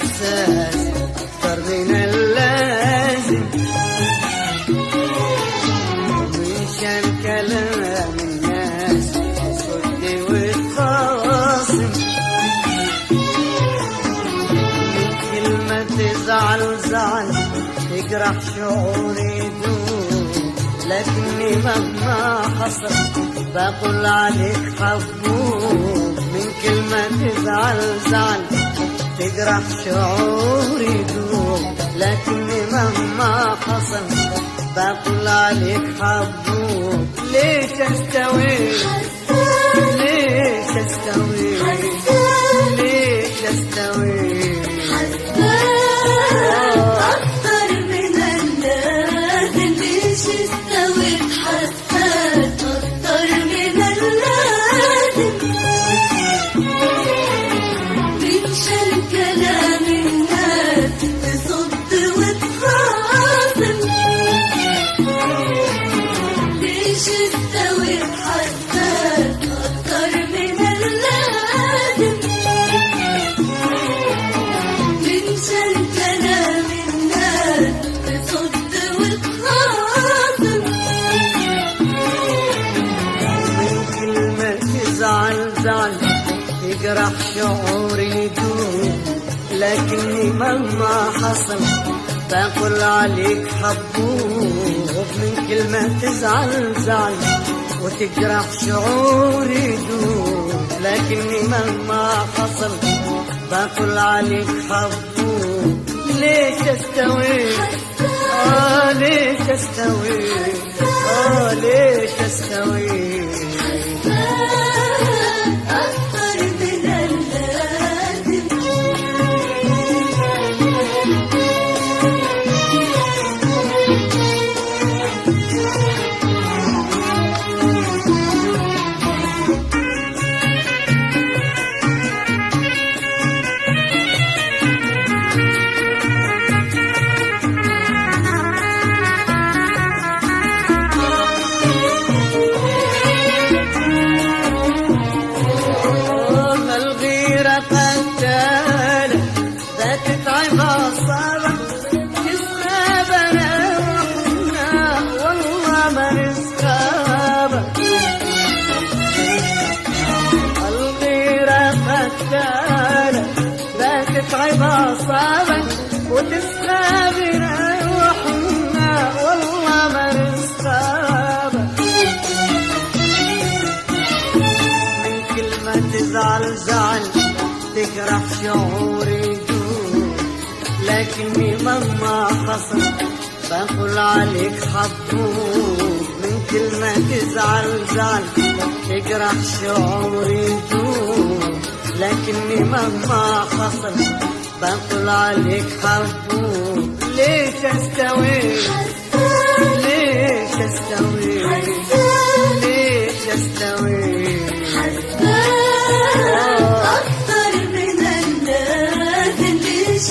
حساس أكتر من اللازم، ومنشان كلام الناس تصد وتخاصم، من كلمة تزعل زعل تجرح شعوري يدوم، لكني مهما حصل بقول عليك حبوب، من كلمة تزعل زعل تجرح شعوري يدوم، لكني مهما حصل بقول عليك حبوب. ليش استوي ليش استوي ليش استوي أكتر من اللازم، ليش استويت حساس أكتر من اللازم، منشان كلام الناس تصد وتخاصم، ليش استويت حساس أكتر من اللازم، منشان كلام الناس تصد وتخاصم، من كلمة تزعل زعل تجرح شعوري يدوم، لكني مهما حصل بقول عليك حبوب، من كلمة تزعل زعل وتجرح شعوري يدوم، لكني مهما حصل بقول عليك حبوب. ليش استوي ليش استوي ليش استوي أكتر من اللازم. الغيرة قتالة بتتعب أعصابك، تسخابنا وحنا والله ما نسخابك، الغيرة قتالة بتتعب أعصابك وتسخابنا وحنا والله ما نسخابك، تزعل زعل تجرح شعوري يدوم، لكني مهما حصل بقول عليك حبوب، من كلمة تزعل زعل تجرح شعوري يدوم، لكني مهما حصل بقول عليك حبوب. ليش استوي ليش استوي ليش استوي أكتر من اللازم، ليش